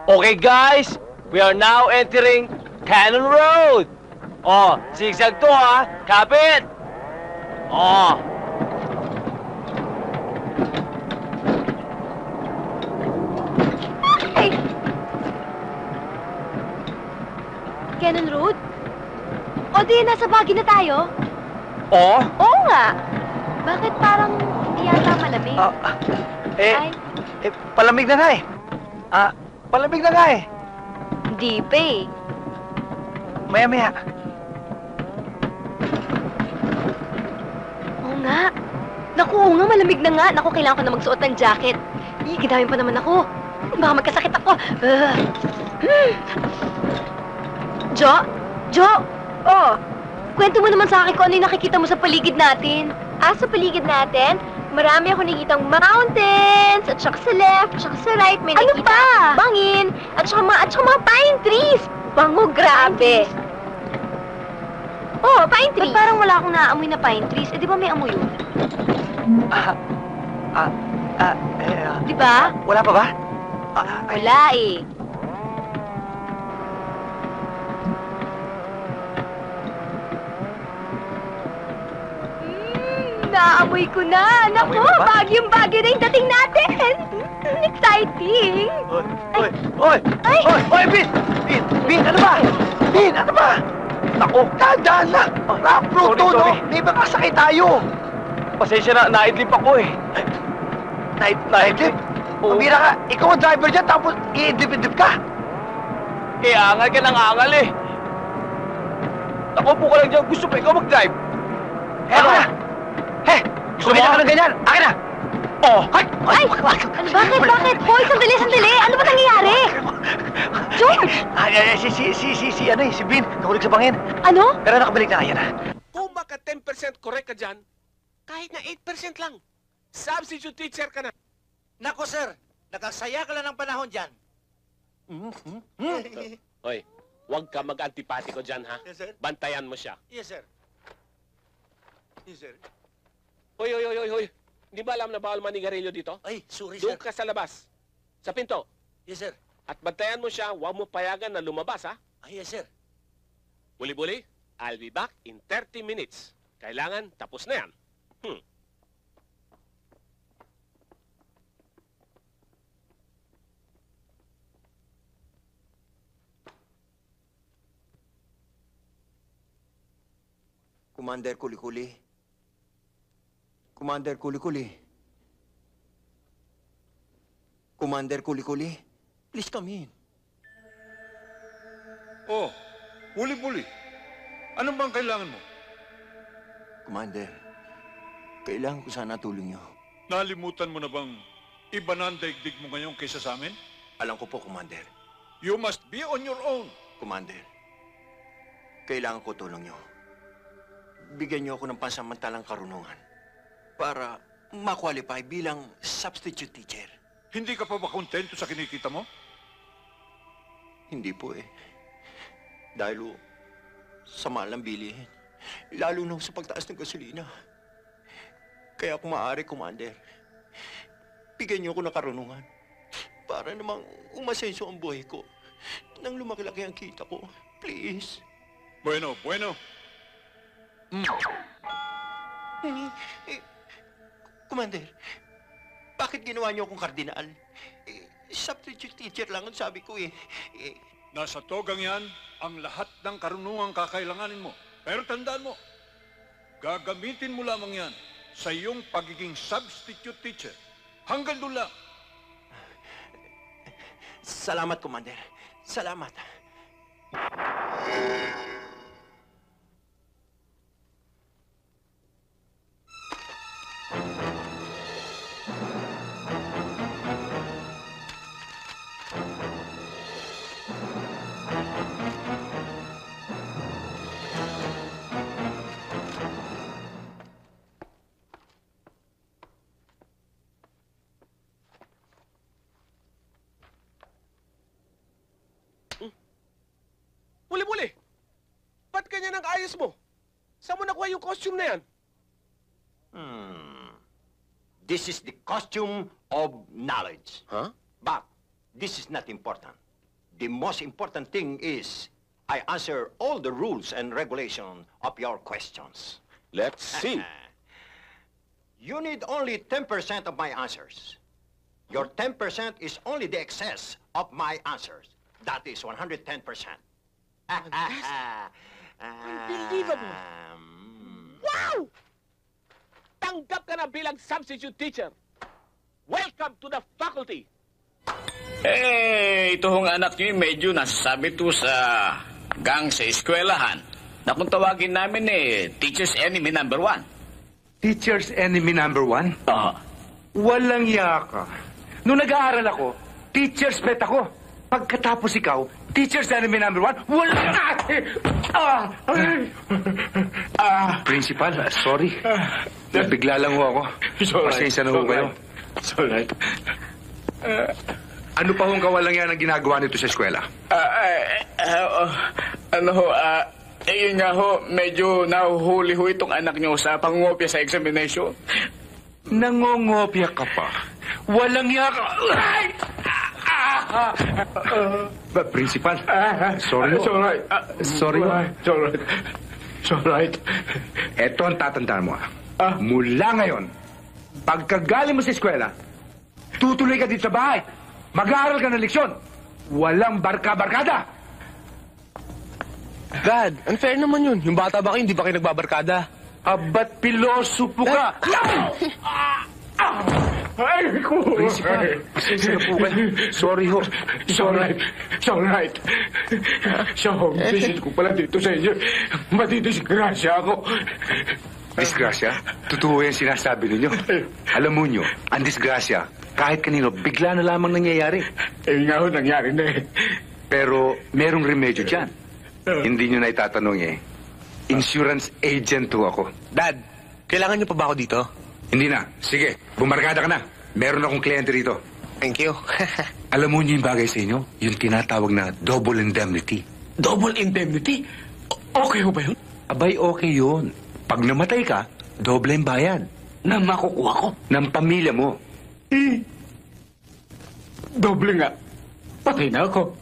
Okay, guys, we are now entering Cannon Road. Oh, zigzag to ha. Kapit. Oh. Ay! Cannon Road? O di, nasa Baguio na tayo? Oh? Oo nga. Bakit parang hindi yata malamig? Ay, Palamig na nga eh. Palamig na nga eh. hindi pa eh. Maya-maya. Oo nga. Naku, oo nga, malamig na nga. Naku, kailangan ko na magsuot ng jacket. Ginamit pa naman ako. Baka magkasakit ako. Jo? Jo? Oh, kwento mo naman sa akin kung ano yung nakikita mo sa paligid natin. Sa paligid natin? Marami ako nakikitang mountains, at saka sa left, at saka sa right, may nakita. Ano pa? Bangin, at saka mga pine trees. Bango, grabe. Oh, pine trees. Ba't parang wala akong naaamoy na pine trees? Eh, di ba may amoy yun? Di ba? Wala pa ba? Wala eh. Naamoy ko na! Naku, Naamoy mo ba? bagyong-bagyo na yung dating natin! Exciting! Oy! Ay! Oy, Bin! Bin, ano ba? Bin, ano ba? Naku, tandaan lang! Rough road to, no? sorry. May makasakay tayo! Pasensya na, naidlip ako eh. Naidlip? Oo. Pabira ka, ikaw ang driver dyan, tapos iidlip-idlip ka? Eh, angal ka ng angal eh. Nakupo ka lang dyan, gusto pa ikaw mag-drive. Ano na? Gusto Kumita mo? ka ng ganyan! Akin na! Oh! Ay! Ano, bakit? Hoy, sandali! Ano ba nangyayari? George! Si Bin, nahulog sa bangin. Ano? Pero nakabalik na, yan na. Kung baka 10% correct ka dyan, kahit na 8% lang, substitute teacher ka na. Nako, sir. Nakagsaya ka lang ng panahon dyan. Hoy, huwag ka mag-antipatiko dyan, ha? Yes, sir. Bantayan mo siya. Yes, sir. Yes, sir. Hoy. Hindi ba alam na bawal manigarilyo dito? Ay, sorry, sir. Doon ka sa labas. Sa pinto. Yes, sir. At bantayan mo siya, huwag mo payagan na lumabas, ha? Ay, yes, sir. Buli-buli, I'll be back in 30 minutes. Kailangan, tapos na yan. Commander Kulikuli. Commander Kulikuli. Commander Kulikuli. Please come in. Oh, Buli-Buli. Ano bang kailangan mo? Commander, kailangan ko sana tulong niyo. Nalimutan mo na bang iba na ang daigdig mo ngayon kaysa sa amin? Alam ko po, Commander. You must be on your own. Commander, kailangan ko tulong niyo. Bigyan niyo ako ng pansamantalang karunungan para ma-qualify bilang substitute teacher. Hindi ka pa ba kontento sa kinikita mo? Hindi po eh. Dahil sa mahal ng bilihin. Lalo na sa pagtaas ng gasolina. Kaya kung maaari, Commander, bigyan niyo ako ng karunungan para namang umasenso ang buhay ko nang lumaki-laki ang kita ko. Please. Bueno. Commander, bakit ginawa niyo akong kardinal? Substitute teacher lang ang sabi ko eh. Nasa togang yan ang lahat ng karunungang kakailanganin mo. Pero tandaan mo, gagamitin mo lamang yan sa iyong pagiging substitute teacher. Hanggang doon lang. Salamat, Commander. Salamat. Buli-buli! Ba't ganyan ang ayos mo? Saan mo nakuha yung costume na yan? This is the costume of knowledge. Huh? But this is not important. the most important thing is I answer all the rules and regulation of your questions. Let's see. You need only 10% of my answers. Your 10% is only the excess of my answers. That is 110%. Unbelievable. Wow! Tanggap ka na bilang substitute teacher. Welcome to the faculty. Eh, ito hong anak niyo medyo nasasabi to sa gang sa eskwelahan na kung tawagin namin teacher's enemy number 1. Teacher's enemy number 1? Oo. Walang yaka. Nung nag-aaral ako, teacher's pet ako. Pagkatapos ikaw, teacher's enemy number 1? Walang Principal, sorry. Nabigla lang ho ako. Pasensya na ho kayo. It's alright. Ano pa hong kawalang yan ang ginagawa nito sa eskwela? Yun nga ho, medyo nahuhuli ho itong anak niyo sa pangungopia sa examination. Nangongopya ka pa? Walang yaka. Principal, sorry ho. It's alright. Sorry ho. It's alright. It's alright. Ito ang tatandaan mo. Mula ngayon, pagkagaling mo sa eskwela, tutuloy ka dito sa bahay. Mag-aaral ka ng leksyon. Walang barka-barkada. Dad, unfair naman yun. Yung bata ba kayo, hindi ba kayo nagbabarkada? Abat pilosopo ka. Ay, ko. Principal, pasensya na po kayo. Sorry ho. It's alright. It's alright. Sa home visit ko pala dito sa inyo. Matidisgrasya ako. Disgrasya? Totoo yan sinasabi ninyo. Alam mo nyo, ang disgrasya, kahit kanino, bigla na lamang nangyayari. Eh nga ho, nangyari na eh. Pero merong remedyo dyan. Hindi nyo na itatanong eh. Insurance agent ho ako. Dad, kailangan niyo pa ba ako dito? Hindi na. Sige, bumarkada ka na. Meron akong kliyente rito. Thank you. Alam mo nyo yung bagay sa inyo? Yung tinatawag na double indemnity. Double indemnity? Okay ho ba yun? Abay, okay yun. Pag namatay ka, doble ang bayad. Na makukuha ko? Ng pamilya mo. Doble nga. Patay na ako.